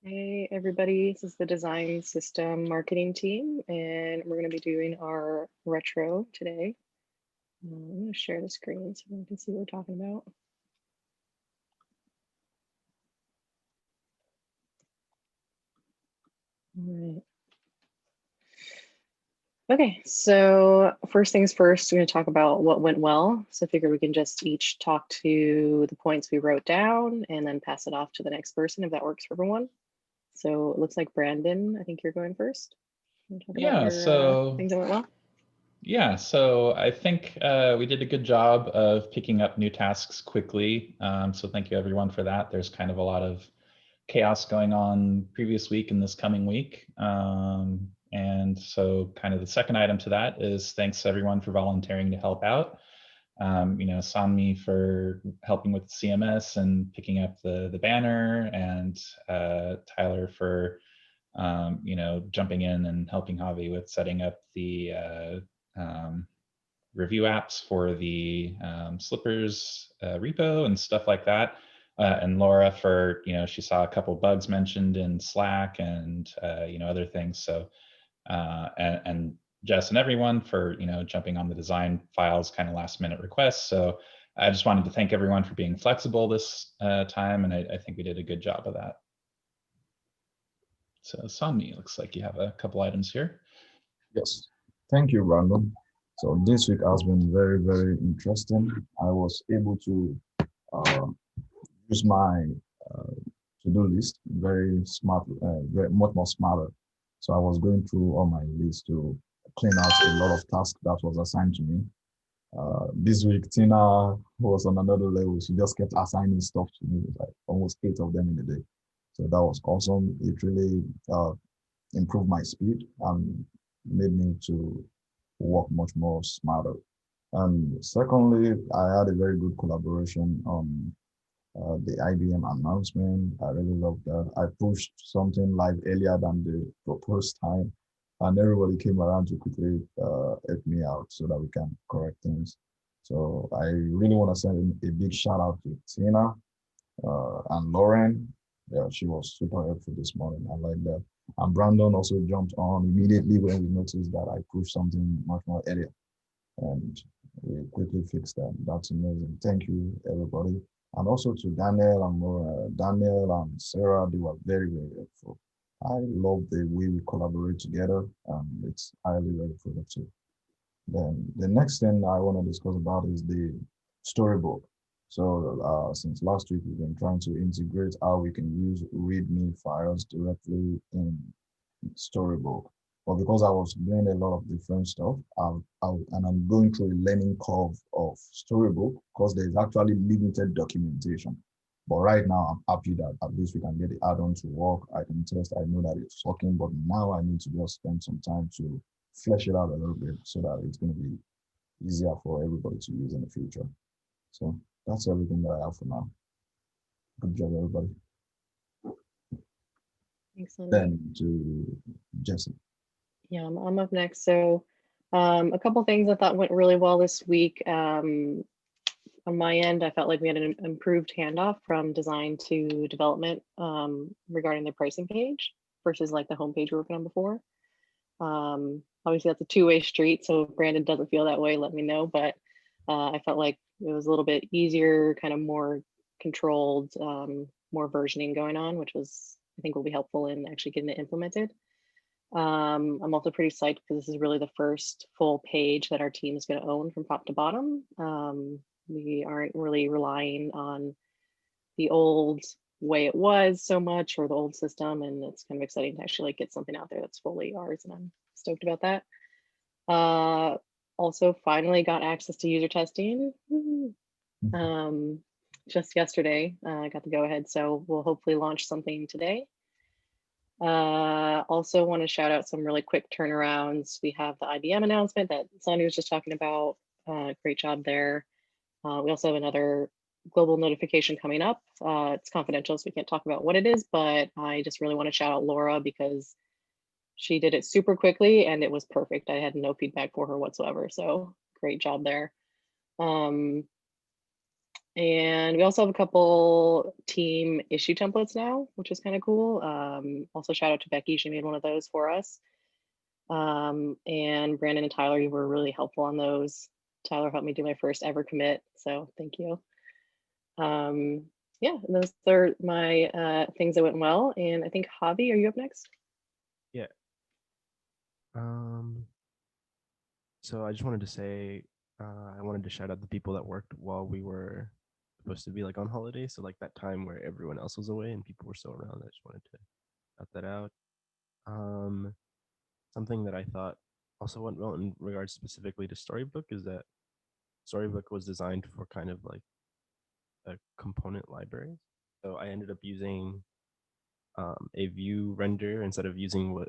Hey everybody, this is the design system marketing team, and we're going to be doing our retro today. I'm going to share the screen so we can see what we're talking about. All right. Okay, so first things first, we're going to talk about what went well. So I figure we can just each talk to the points we wrote down and then pass it off to the next person if that works for everyone. So it looks like Brandon, I think you're going first. You talk about your things that went well. Yeah, so I think we did a good job of picking up new tasks quickly. So thank you everyone for that. There's kind of a lot of chaos going on previous week and this coming week. And so kind of the second item to that is thanks everyone for volunteering to help out. Sanmi for helping with CMS and picking up the banner, and Tyler for jumping in and helping Javi with setting up the review apps for the slippers repo and stuff like that. And Laura for, she saw a couple bugs mentioned in Slack and, other things. So, and Jess and everyone for, jumping on the design files kind of last minute requests. So I just wanted to thank everyone for being flexible this time. And I think we did a good job of that. So Sami, looks like you have a couple items here. Yes, thank you, Brandon. So this week has been very, very interesting. I was able to uh, use my to-do list very smart, very much more smarter. So I was going through all my list to clean out a lot of tasks that was assigned to me. This week, Tina was on another level. She just kept assigning stuff to me, like almost 8 of them in a day. So that was awesome. It really improved my speed and made me to work much more smarter. And secondly, I had a very good collaboration on the IBM announcement. I really loved that. I pushed something live earlier than the proposed time, and everybody came around to quickly help me out so that we can correct things. So I really want to send a big shout out to Tina and Lauren. Yeah, she was super helpful this morning. I like that. And Brandon also jumped on immediately when we noticed that I pushed something much more earlier. And we quickly fixed that. That's amazing. Thank you, everybody. And also to Daniel and Maura. Daniel and Sarah, they were very, very helpful. I love the way we collaborate together, and it's highly very productive. Then the next thing I want to discuss about is the storybook. So since last week, we've been trying to integrate how we can use README files directly in Storybook. But because I was doing a lot of different stuff, and I'm going through a learning curve of Storybook because there's actually limited documentation. But right now, I'm happy that at least we can get the add-on to work. I can test, I know that it's working, but now I need to just spend some time to flesh it out a little bit so that it's going to be easier for everybody to use in the future. So that's everything that I have for now. Good job, everybody. Thanks, Andy. Then to Jesse. Yeah, I'm up next. So a couple things I thought went really well this week. On my end, I felt like we had an improved handoff from design to development regarding the pricing page versus like the homepage we were working on before. Obviously, that's a two-way street, so if Brandon doesn't feel that way, let me know. But I felt like it was a little bit easier, kind of more controlled, more versioning going on, which was, I think, will be helpful in actually getting it implemented. I'm also pretty psyched because this is really the first full page that our team is going to own from top to bottom. We aren't really relying on the old way it was so much, or the old system, and it's kind of exciting to actually like get something out there that's fully ours, and I'm stoked about that. Also finally got access to user testing just yesterday. I got the go ahead, so we'll hopefully launch something today. Also want to shout out some really quick turnarounds. We have the IBM announcement that Sonny was just talking about. Great job there. We also have another global notification coming up. It's confidential, so we can't talk about what it is, but I just really want to shout out Laura because she did it super quickly and it was perfect. I had no feedback for her whatsoever, so great job there. And we also have a couple team issue templates now, which is kind of cool. Also shout out to Becky, she made one of those for us. And Brandon and Tyler, you were really helpful on those. Tyler helped me do my first ever commit, so thank you. Yeah, those are my things that went well. And I think Javi, are you up next? Yeah. So I just wanted to say, I wanted to shout out the people that worked while we were supposed to be like on holiday. So like that time where everyone else was away and people were still around. I just wanted to shout that out. Something that I thought also went well in regards specifically to Storybook is that Storybook was designed for kind of like a component library. So I ended up using a view render instead of using what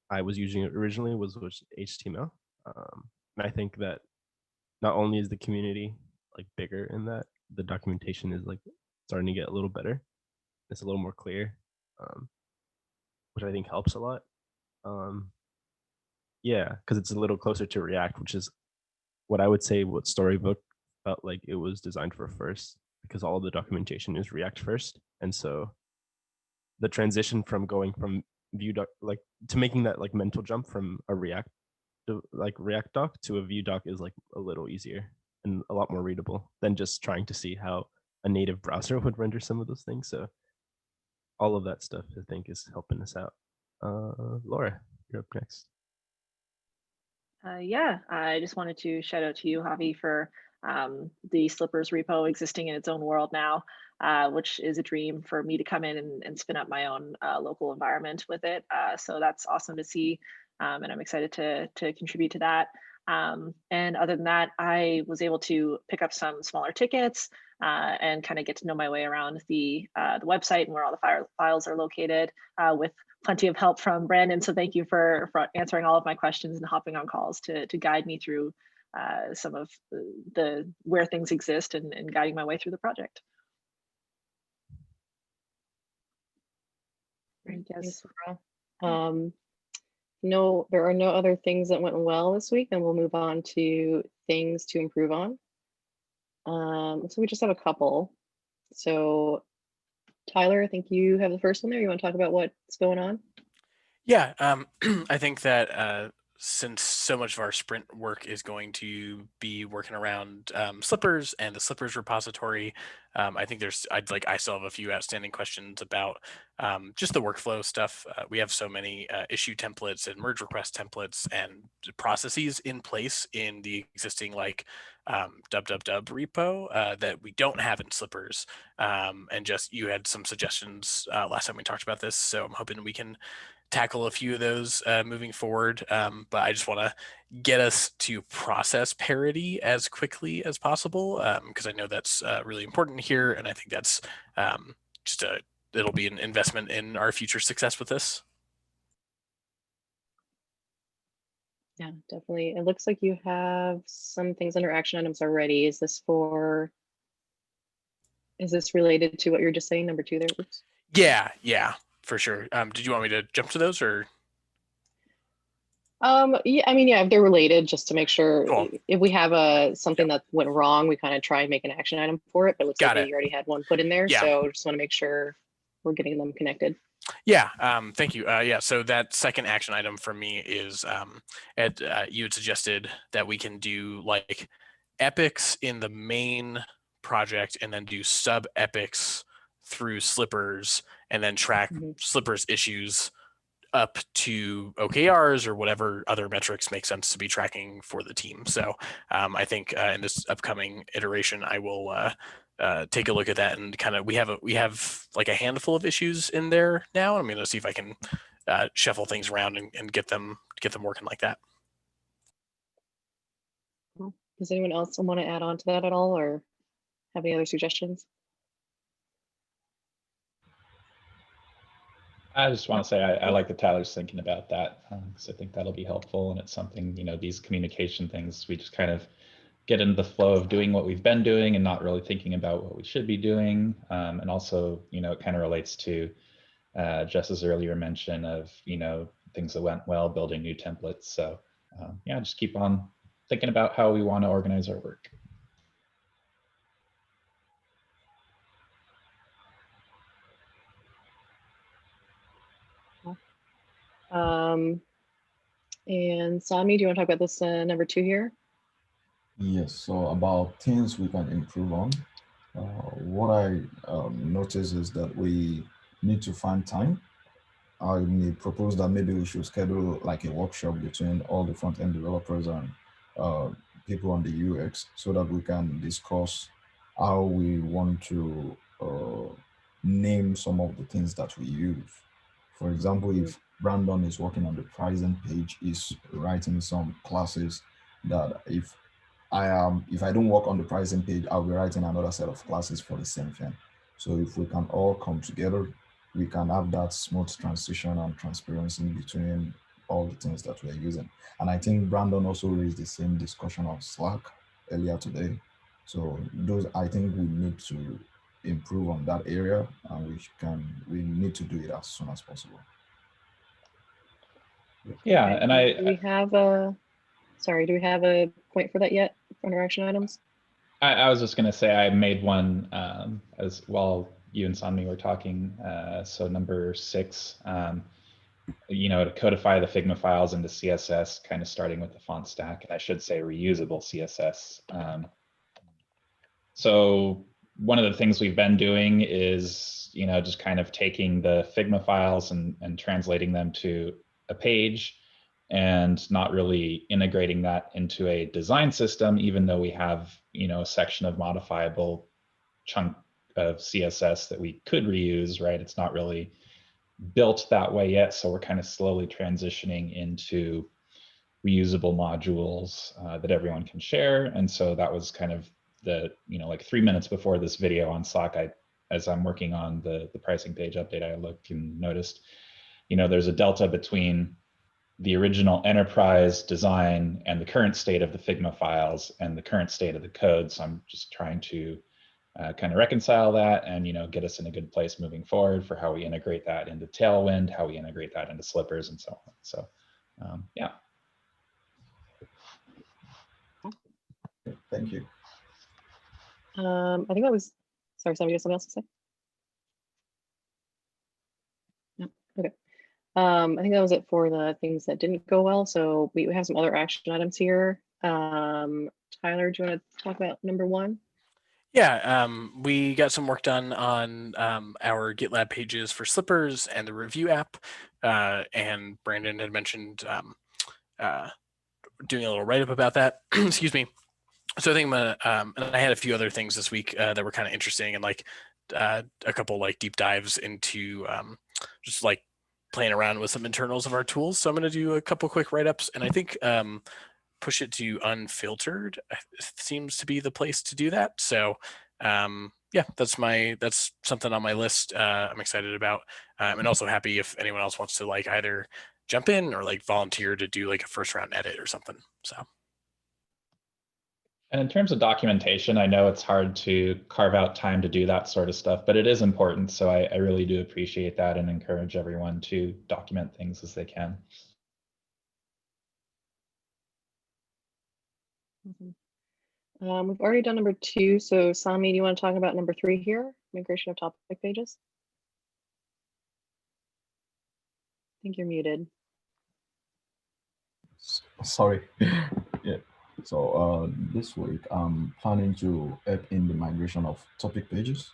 I was using originally, which was HTML. And I think that not only is the community like bigger in that, the documentation is like starting to get a little better. It's a little more clear, which I think helps a lot. Yeah, because it's a little closer to React, which is what I would say what Storybook felt like it was designed for first, because all of the documentation is React first. And so the transition from going from Vue doc, like to making that like mental jump from a React doc to a Vue doc is like a little easier and a lot more readable than just trying to see how a native browser would render some of those things. So all of that stuff I think is helping us out. Laura, you're up next. Yeah, I just wanted to shout out to you, Javi, for the Slippers repo existing in its own world now, which is a dream for me to come in and spin up my own local environment with it. So that's awesome to see, and I'm excited to contribute to that. And other than that, I was able to pick up some smaller tickets and kind of get to know my way around the website and where all the files are located with plenty of help from Brandon. So thank you for answering all of my questions and hopping on calls to guide me through some of the where things exist and guiding my way through the project. I guess. No, there are no other things that went well this week, then we'll move on to things to improve on. So we just have a couple. So Tyler, I think you have the first one there. You want to talk about what's going on? Yeah, I think that since so much of our sprint work is going to be working around slippers and the slippers repository, I think I still have a few outstanding questions about just the workflow stuff. We have so many issue templates and merge request templates and processes in place in the existing like www repo that we don't have in slippers. And just you had some suggestions last time we talked about this, so I'm hoping we can tackle a few of those moving forward. But I just want to get us to process parity as quickly as possible because I know that's really important here. And I think that's it'll be an investment in our future success with this. Yeah, definitely. It looks like you have some things under action items already. Is this related to what you're just saying, number 2 there? Oops. Yeah. For sure. Did you want me to jump to those or? Yeah, I mean, yeah, if they're related, just to make sure Cool. If we have something that went wrong, we kind of try and make an action item for it, but it looks like you already had one put in there. Yeah. So just want to make sure we're getting them connected. Yeah, thank you. Yeah, so that second action item for me is you had suggested that we can do like epics in the main project and then do sub epics through slippers and then track slippers issues up to OKRs or whatever other metrics make sense to be tracking for the team. So I think in this upcoming iteration, I will take a look at that and kind of we have like a handful of issues in there now. I'm going to see if I can shuffle things around and get them working like that. Does anyone else want to add on to that at all or have any other suggestions? I just want to say I like that Tyler's thinking about that because I think that'll be helpful, and it's something, these communication things, we just kind of get into the flow of doing what we've been doing and not really thinking about what we should be doing. And also, it kind of relates to Jess's earlier mention of, things that went well, building new templates. So yeah, just keep on thinking about how we want to organize our work. And Sami, do you want to talk about this number 2 here? Yes, so about things we can improve on. What I noticed is that we need to find time. I may propose that maybe we should schedule like a workshop between all the front-end developers and people on the UX so that we can discuss how we want to name some of the things that we use. For example, if Brandon is working on the pricing page, is writing some classes that if I don't work on the pricing page, I'll be writing another set of classes for the same thing. So if we can all come together, we can have that smooth transition and transparency between all the things that we're using. And I think Brandon also raised the same discussion of Slack earlier today. So those, I think we need to improve on that area, and we need to do it as soon as possible. Yeah, Okay. and do we have a point for that yet under action items? I was just going to say I made one as while you and Sanmi were talking. So number 6, to codify the Figma files into CSS, kind of starting with the font stack. And I should say reusable CSS. So one of the things we've been doing is, just kind of taking the Figma files and translating them to a page and not really integrating that into a design system, even though we have, a section of modifiable chunk of CSS that we could reuse, right? It's not really built that way yet. So we're kind of slowly transitioning into reusable modules that everyone can share. And so that was kind of like 3 minutes before this video on Slack, as I'm working on the pricing page update, I looked and noticed, there's a delta between the original enterprise design and the current state of the Figma files and the current state of the code. So I'm just trying to kind of reconcile that and get us in a good place moving forward for how we integrate that into Tailwind, how we integrate that into Slippers, and so on. So yeah. Thank you. I think that was, sorry, somebody has something else to say? No, okay. I think that was it for the things that didn't go well. So we have some other action items here. Tyler, do you want to talk about number 1? Yeah, we got some work done on our GitLab pages for Slippers and the review app. And Brandon had mentioned doing a little write-up about that. Excuse me. So I think I'm gonna, and I had a few other things this week that were kind of interesting, and like a couple like deep dives into just like playing around with some internals of our tools. So I'm going to do a couple quick write-ups, and I think push it to unfiltered seems to be the place to do that. So yeah, that's something on my list. I'm excited about, and also happy if anyone else wants to like either jump in or like volunteer to do like a first round edit or something. So. And in terms of documentation, I know it's hard to carve out time to do that sort of stuff, but it is important. So I really do appreciate that and encourage everyone to document things as they can. We've already done number 2. So Sami, do you want to talk about number 3 here? Migration of topic pages? I think you're muted. Sorry. Yeah. So this week I'm planning to help in the migration of topic pages.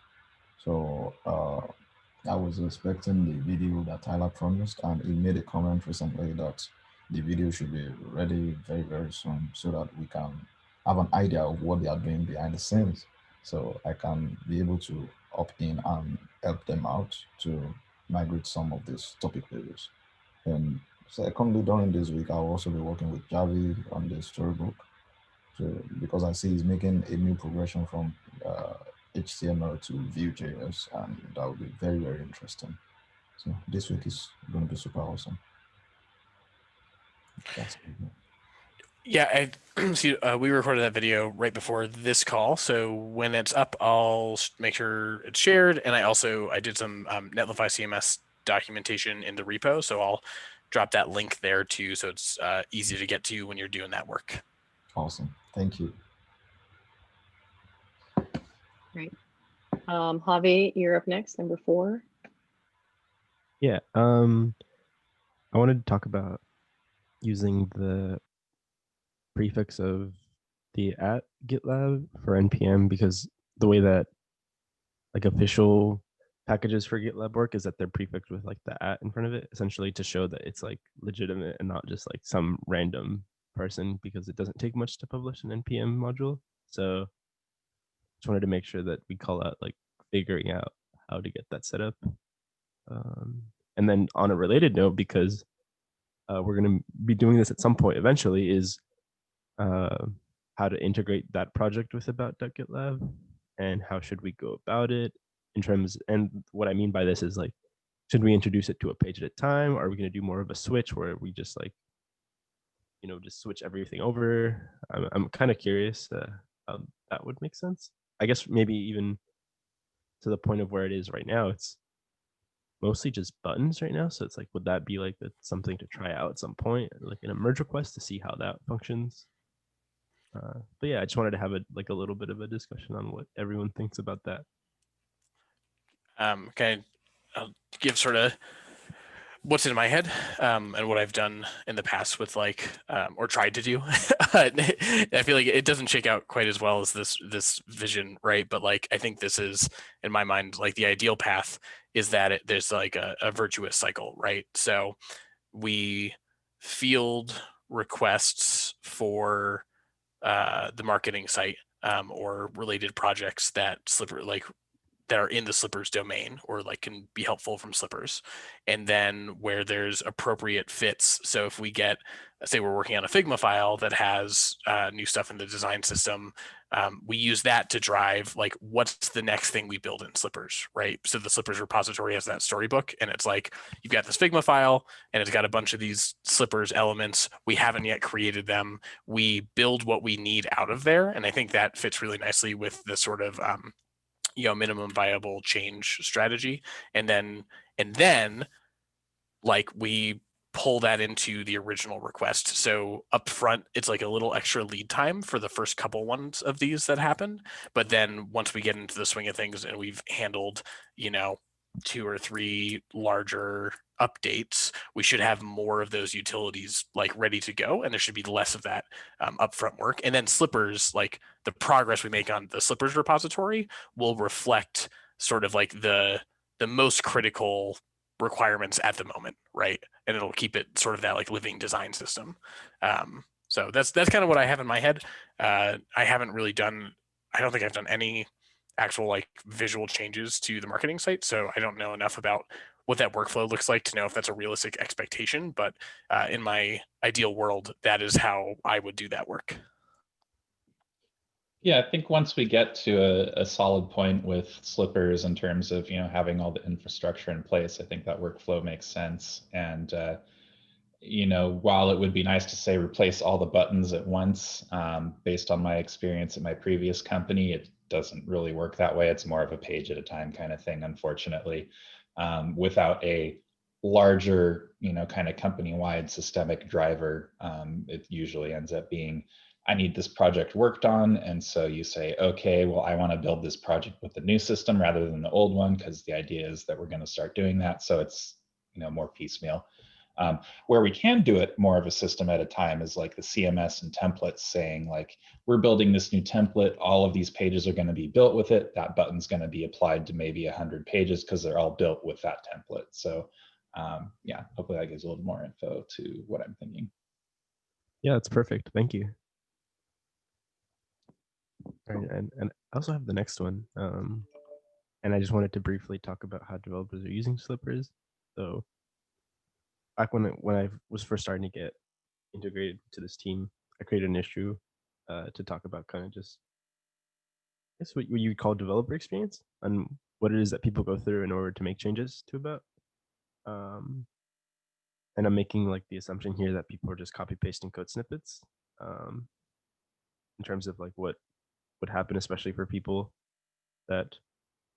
So I was expecting the video that Tyler promised, and he made a comment recently that the video should be ready very, very soon so that we can have an idea of what they are doing behind the scenes. So I can be able to opt in and help them out to migrate some of these topic pages. And secondly, during this week, I'll also be working with Javi on the storybook. So, because I see he's making a new progression from HTML to Vue.js, and that will be very, very interesting. So this week is going to be super awesome. That's it. Yeah, see, we recorded that video right before this call. So when it's up, I'll make sure it's shared. And I did some Netlify CMS documentation in the repo. So I'll drop that link there too. So it's easy to get to when you're doing that work. Awesome. Thank you. Right. Javi, you're up next, number 4. Yeah. I wanted to talk about using the prefix of the at GitLab for npm, because the way that like official packages for GitLab work is that they're prefixed with like the at in front of it, essentially to show that it's like legitimate and not just like some random person, because it doesn't take much to publish an npm module. So just wanted to make sure that we call out like figuring out how to get that set up. And then on a related note, because we're going to be doing this at some point eventually, is how to integrate that project with about.gitlab and how should we go about it in terms, and what I mean by this is like, should we introduce it to a page at a time? Or are we going to do more of a switch where we just like, just switch everything over? I'm kind of curious how that would make sense. I guess maybe even to the point of where it is right now, it's mostly just buttons right now. So it's like, would that be like something to try out at some point, like in a merge request, to see how that functions? But yeah, I just wanted to have a little bit of a discussion on what everyone thinks about that. Okay, I'll give sort of what's in my head and what I've done in the past with or tried to do. I feel like it doesn't shake out quite as well as this vision, right? But I think this is, in my mind, like the ideal path is that there's like a virtuous cycle, right? So we field requests for the marketing site or related projects that that are in the Slippers domain or can be helpful from Slippers. And then where there's appropriate fits. So if we get, say we're working on a Figma file that has new stuff in the design system, we use that to drive what's the next thing we build in Slippers, right? So the Slippers repository has that storybook, and it's like, you've got this Figma file and it's got a bunch of these Slippers elements. We haven't yet created them. We build what we need out of there. And I think that fits really nicely with the sort of minimum viable change strategy. And then we pull that into the original request. So up front, it's like a little extra lead time for the first couple ones of these that happen. But then once we get into the swing of things and we've handled, 2 or 3 larger updates, we should have more of those utilities ready to go, and there should be less of that upfront work. And then Slippers, the progress we make on the Slippers repository will reflect sort of the most critical requirements at the moment, right? And it'll keep it sort of that living design system. So that's kind of what I have in my head. I haven't really done, I don't think I've done any actual visual changes to the marketing site. So I don't know enough about what that workflow looks like to know if that's a realistic expectation. But in my ideal world, that is how I would do that work. Yeah, I think once we get to a solid point with Slippers in terms of having all the infrastructure in place, I think that workflow makes sense. And while it would be nice to say replace all the buttons at once, based on my experience at my previous company, it doesn't really work that way. It's more of a page at a time kind of thing, unfortunately. Without a larger, kind of company-wide systemic driver, it usually ends up being, I need this project worked on. And so you say, okay, well, I want to build this project with the new system rather than the old one, because the idea is that we're going to start doing that. So it's, more piecemeal. Where we can do it more of a system at a time is like the CMS and templates saying we're building this new template. All of these pages are going to be built with it. That button's going to be applied to maybe 100 pages because they're all built with that template. So yeah, hopefully that gives a little more info to what I'm thinking. Yeah, that's perfect. Thank you. And I also have the next one. And I just wanted to briefly talk about how developers are using Slippers. So back when I was first starting to get integrated to this team, I created an issue to talk about kind of just, I guess, what you would call developer experience and what it is that people go through in order to make changes to about. And I'm making the assumption here that people are just copy pasting code snippets in terms of what would happen, especially for people that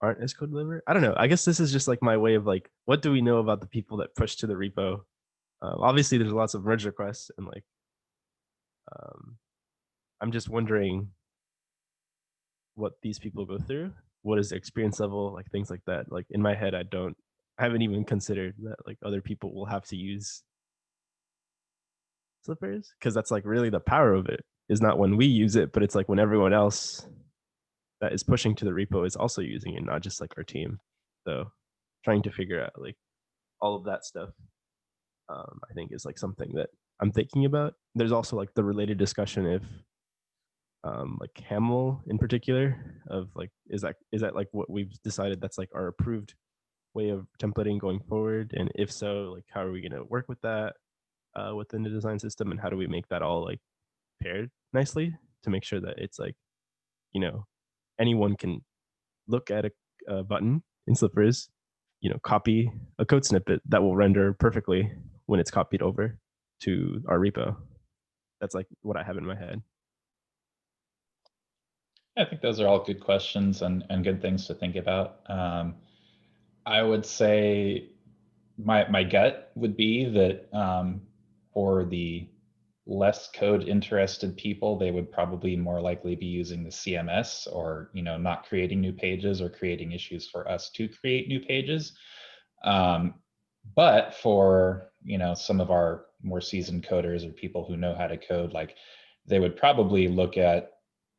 aren't as code deliver. I don't know. I guess this is just my way of what do we know about the people that push to the repo? Obviously, there's lots of merge requests, and I'm just wondering what these people go through. What is the experience level? Things like that. In my head, I haven't even considered that other people will have to use slippers, because that's like really the power of it is not when we use it, but it's like when everyone else that is pushing to the repo is also using it, not just like our team. So trying to figure out like all of that stuff, I think is like something that I'm thinking about. There's also like the related discussion if like Haml in particular of like, is that like what we've decided that's like our approved way of templating going forward? And if so, like how are we going to work with that within the design system, and how do we make that all like paired nicely to make sure that it's like, you know, anyone can look at a button in slippers, you know, copy a code snippet that will render perfectly when it's copied over to our repo. That's like what I have in my head. I think those are all good questions and good things to think about. I would say my gut would be that for the less code interested people, they would probably more likely be using the CMS, or not creating new pages or creating issues for us to create new pages. But for some of our more seasoned coders or people who know how to code, like they would probably look at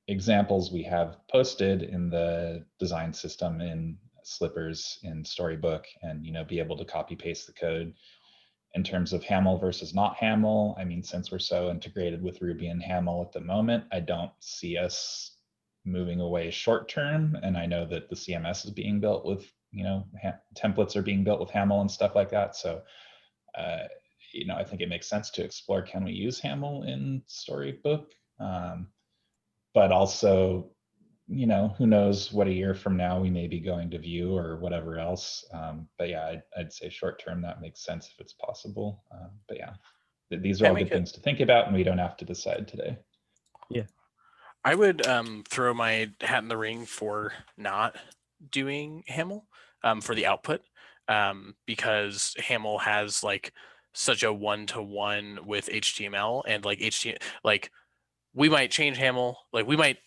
examples we have posted in the design system in Slippers in Storybook, and be able to copy paste the code. In terms of Haml versus not Haml, I mean, since we're so integrated with Ruby and Haml at the moment, I don't see us moving away short term. And I know that the CMS is being built with, templates are being built with Haml and stuff like that. So, I think it makes sense to explore, can we use Haml in Storybook? But also, who knows what a year from now we may be going to Vue or whatever else. But yeah, I'd say short term that makes sense if it's possible. But yeah, these are all good things to think about, and we don't have to decide today. Yeah, I would throw my hat in the ring for not doing Haml for the output, because Haml has like such a one-to-one with HTML, and like we might change Haml, like we might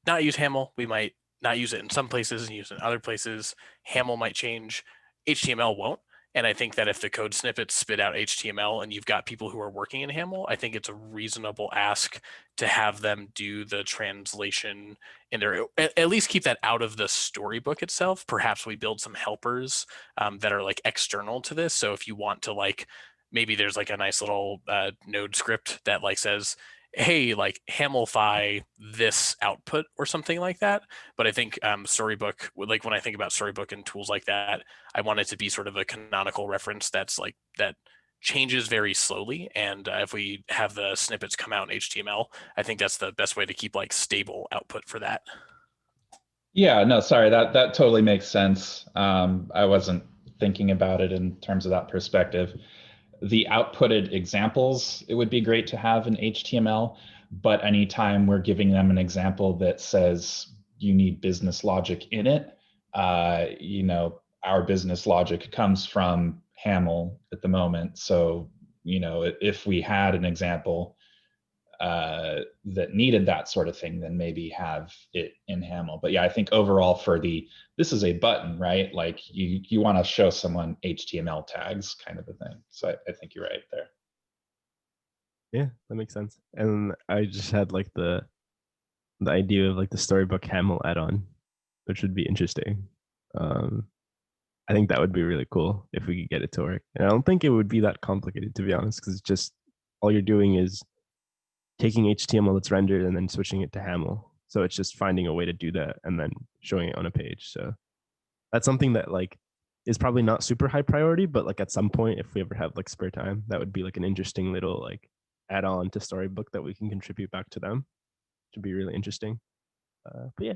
not use Haml, we might not use it in some places and use it in other places. Haml might change, HTML won't. And I think that if the code snippets spit out HTML and you've got people who are working in Haml, I think it's a reasonable ask to have them do the translation in there. At least keep that out of the storybook itself. Perhaps we build some helpers that are like external to this. So if you want to like, maybe there's like a nice little node script that like says, hey, like Hamlify this output or something like that. But I think Storybook, like when I think about Storybook and tools like that, I want it to be sort of a canonical reference that's like that changes very slowly. And if we have the snippets come out in HTML, I think that's the best way to keep like stable output for that. Yeah, no, sorry, that totally makes sense. I wasn't thinking about it in terms of that perspective. The outputted examples, it would be great to have in HTML, but anytime we're giving them an example that says you need business logic in it, our business logic comes from Haml at the moment. So, if we had an example that needed that sort of thing, then maybe have it in Haml. But yeah, I think overall for this is a button, right? Like you want to show someone HTML tags kind of a thing. So I think you're right there. Yeah, that makes sense. And I just had like the idea of like the Storybook Haml add-on, which would be interesting. I think that would be really cool if we could get it to work. And I don't think it would be that complicated, to be honest, because it's just all you're doing is taking HTML that's rendered and then switching it to Haml. So it's just finding a way to do that and then showing it on a page. So that's something that like is probably not super high priority, but like at some point, if we ever have like spare time, that would be like an interesting little like add-on to Storybook that we can contribute back to them. Should be really interesting. But yeah,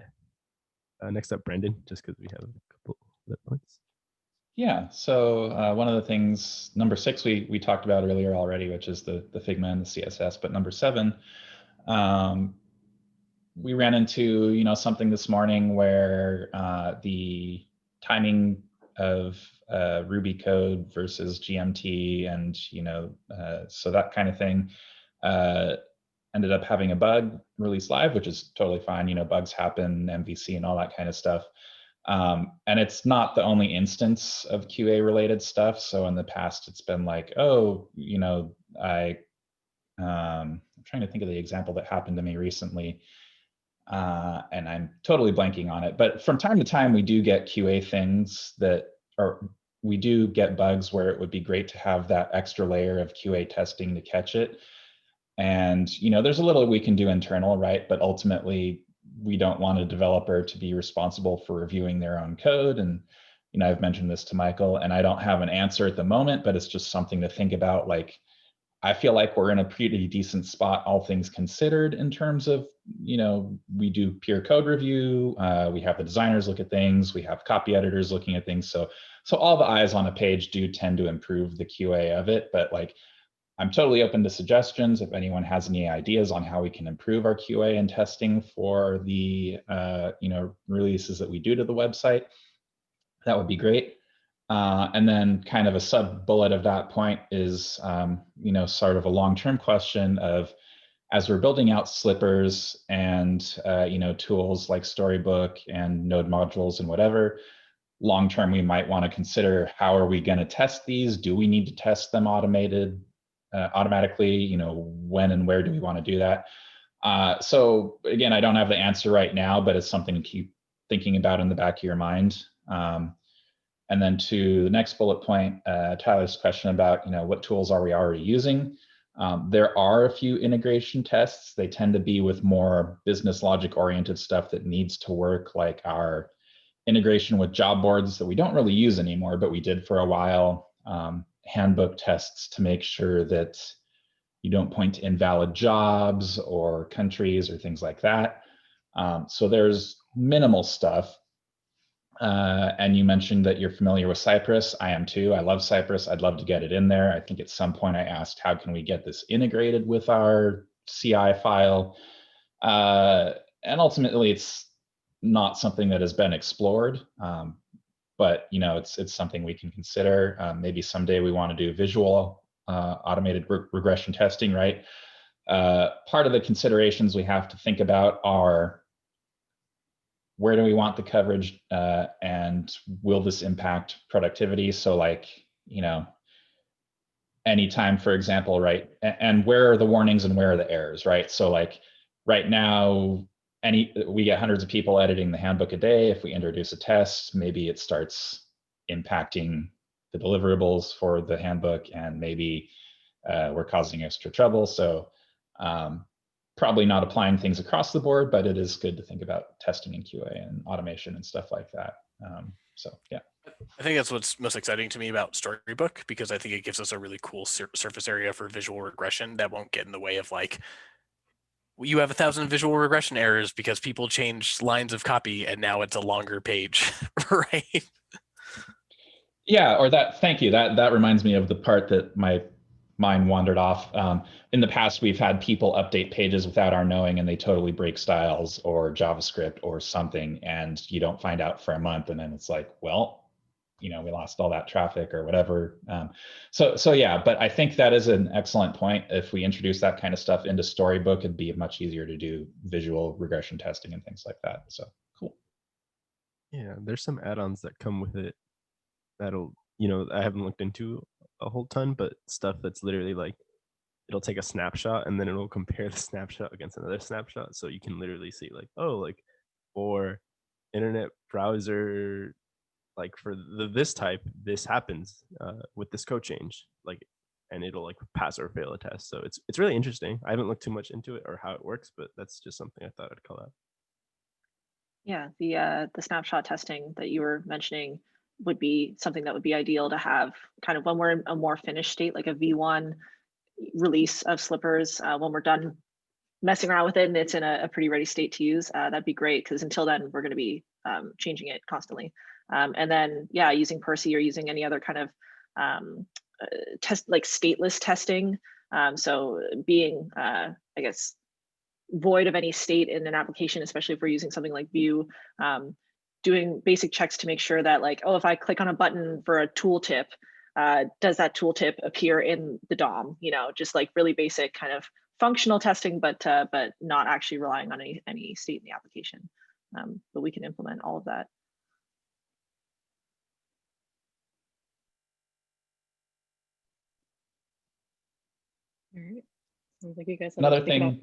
next up, Brandon, just because we have a couple other points. Yeah, so one of the things, number 6, we talked about earlier already, which is the Figma and the CSS. But number 7, we ran into something this morning where the timing of Ruby code versus GMT, and so that kind of thing ended up having a bug release live, which is totally fine. Bugs happen, MVC and all that kind of stuff. And it's not the only instance of QA related stuff. So in the past, it's been like, oh, I I'm trying to think of the example that happened to me recently, and I'm totally blanking on it. But from time to time, we do get QA things that, or we do get bugs where it would be great to have that extra layer of QA testing to catch it. And there's a little we can do internal, right? But ultimately, we don't want a developer to be responsible for reviewing their own code. And I've mentioned this to Michael, and I don't have an answer at the moment, but it's just something to think about. Like, I feel like we're in a pretty decent spot, all things considered, in terms of, we do peer code review, we have the designers look at things, we have copy editors looking at things. So all the eyes on a page do tend to improve the QA of it, but like, I'm totally open to suggestions. If anyone has any ideas on how we can improve our QA and testing for the releases that we do to the website, that would be great. And then kind of a sub bullet of that point is, sort of a long-term question of, as we're building out slippers and, tools like Storybook and node modules and whatever, long-term, we might want to consider, how are we going to test these? Do we need to test them automatically? When and where do we want to do that? So again, I don't have the answer right now, but it's something to keep thinking about in the back of your mind. And then to the next bullet point, Tyler's question about, what tools are we already using? There are a few integration tests. They tend to be with more business logic oriented stuff that needs to work, like our integration with job boards that we don't really use anymore, but we did for a while. Handbook tests to make sure that you don't point to invalid jobs or countries or things like that. So there's minimal stuff. And you mentioned that you're familiar with Cypress. I am too. I love Cypress. I'd love to get it in there. I think at some point I asked, how can we get this integrated with our CI file? And ultimately, it's not something that has been explored, but it's something we can consider. Maybe someday we want to do visual automated regression testing, right? Part of the considerations we have to think about are, where do we want the coverage, and will this impact productivity? So like, anytime, for example, right? And where are the warnings and where are the errors, right? So like right now, we get hundreds of people editing the handbook a day. If we introduce a test, maybe it starts impacting the deliverables for the handbook, and maybe we're causing extra trouble. So probably not applying things across the board, but it is good to think about testing in QA and automation and stuff like that. So yeah. I think that's what's most exciting to me about Storybook, because I think it gives us a really cool surface area for visual regression that won't get in the way of, like, you have 1,000 visual regression errors because people changed lines of copy and now it's a longer page, right? Yeah, or that, thank you. That reminds me of the part that my mind wandered off. In the past, we've had people update pages without our knowing, and they totally break styles or JavaScript or something, and you don't find out for a month, and then it's like, well, we lost all that traffic or whatever. So yeah, but I think that is an excellent point. If we introduce that kind of stuff into Storybook, it'd be much easier to do visual regression testing and things like that. So cool. Yeah, there's some add-ons that come with it that'll, I haven't looked into a whole ton, but stuff that's literally like, it'll take a snapshot and then it'll compare the snapshot against another snapshot. So you can literally see like, oh, like for internet browser, like for this type, this happens with this code change, like, and it'll like pass or fail a test. So it's really interesting. I haven't looked too much into it or how it works, but that's just something I thought I'd call out. Yeah, the snapshot testing that you were mentioning would be something that would be ideal to have kind of when we're in a more finished state, like a V1 release of Slippers, when we're done messing around with it and it's in a pretty ready state to use. That'd be great, because until then we're going to be changing it constantly. And then, yeah, using Percy or using any other kind of test, like stateless testing. So being, I guess, void of any state in an application, especially if we're using something like Vue, doing basic checks to make sure that, like, oh, if I click on a button for a tooltip, does that tooltip appear in the DOM? Just like really basic kind of functional testing, but not actually relying on any state in the application. But we can implement all of that. All right. Sounds like you guys have Another to pick it up.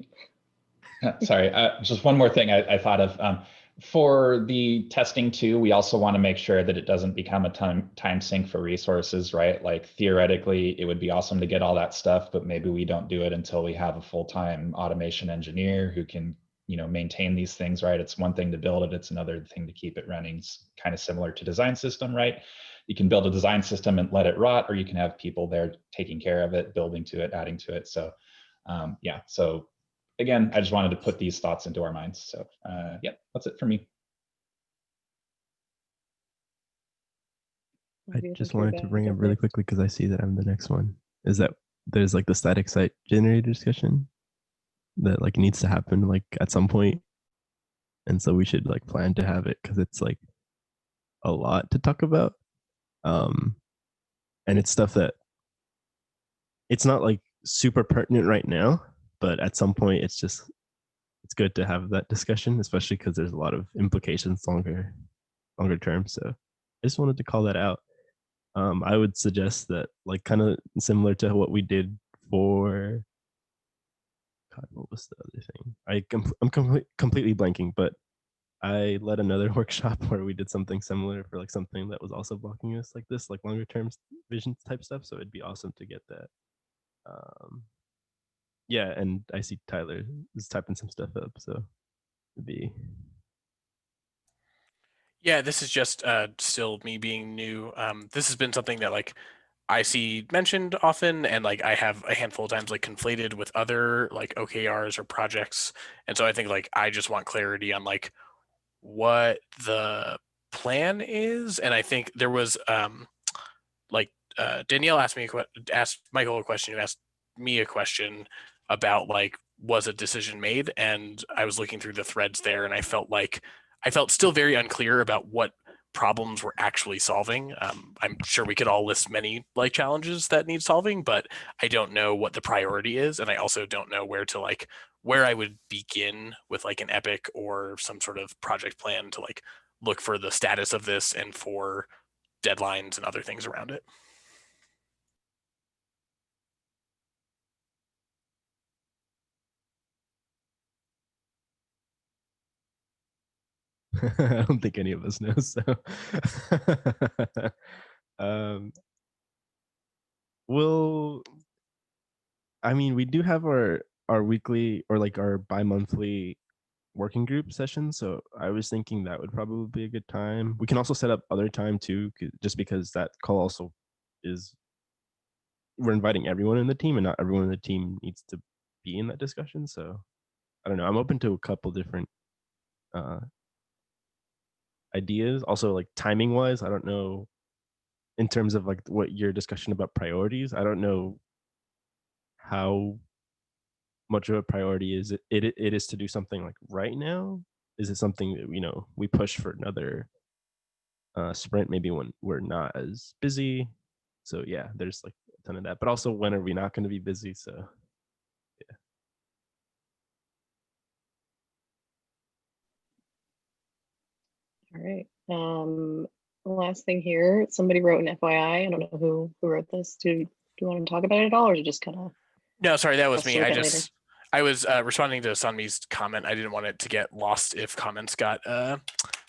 thing, sorry, just one more thing I thought of. For the testing too, we also want to make sure that it doesn't become a time sink for resources, right? Like theoretically, it would be awesome to get all that stuff, but maybe we don't do it until we have a full-time automation engineer who can, maintain these things, right? It's one thing to build it, it's another thing to keep it running. It's kind of similar to design system, right? You can build a design system and let it rot, or you can have people there taking care of it, building to it, adding to it. So yeah, so again, I just wanted to put these thoughts into our minds. So yeah, that's it for me. I just wanted to bring up really quickly because I see that I'm the next one. Is that there's like the static site generator discussion that like needs to happen like at some point, and so we should like plan to have it because it's like a lot to talk about, and it's stuff that it's not like super pertinent right now, but at some point it's good to have that discussion, especially because there's a lot of implications longer term. So I just wanted to call that out. I would suggest that, like, kind of similar to what we did for, God, what was the other thing? I'm completely blanking, but I led another workshop where we did something similar for like something that was also blocking us like this, like longer term vision type stuff. So it'd be awesome to get that. Yeah, and I see Tyler is typing some stuff up, so it'd be. Yeah, this is just still me being new. This has been something that like I see mentioned often, and like I have a handful of times like conflated with other like OKRs or projects. And so I think like I just want clarity on like what the plan is. And I think there was like Danielle asked Michael a question, who asked me a question about like was a decision made, and I was looking through the threads there, and I felt still very unclear about what problems we're actually solving. I'm sure we could all list many like challenges that need solving, but I don't know what the priority is, and I also don't know where I would begin with like an epic or some sort of project plan to like look for the status of this and for deadlines and other things around it. I don't think any of us know. So, I mean, we do have our weekly or like our bi-monthly working group session. So I was thinking that would probably be a good time. We can also set up other time too, just because that call also is, we're inviting everyone in the team and not everyone in the team needs to be in that discussion. So I don't know. I'm open to a couple different ideas. Also, like timing wise, I don't know in terms of like what your discussion about priorities. I don't know how much of a priority it is to do something like right now. Is it something that we push for another sprint, maybe when we're not as busy? So yeah, there's like a ton of that. But also, when are we not going to be busy? So yeah. All right. Last thing here, somebody wrote an FYI. I don't know who wrote this. Do you want to talk about it at all, or just kind of? No, sorry, that was me. I was responding to Sanmi's comment. I didn't want it to get lost if comments got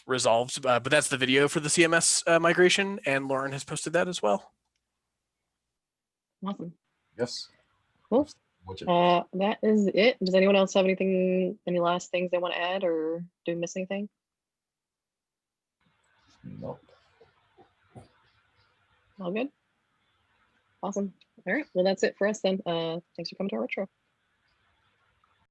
resolved, but that's the video for the CMS migration, and Lauren has posted that as well. Awesome. Yes. Cool. That is it. Does anyone else have any last things they want to add, or do we miss anything? No. All good. Awesome. All right. Well, that's it for us then. Thanks for coming to our retro.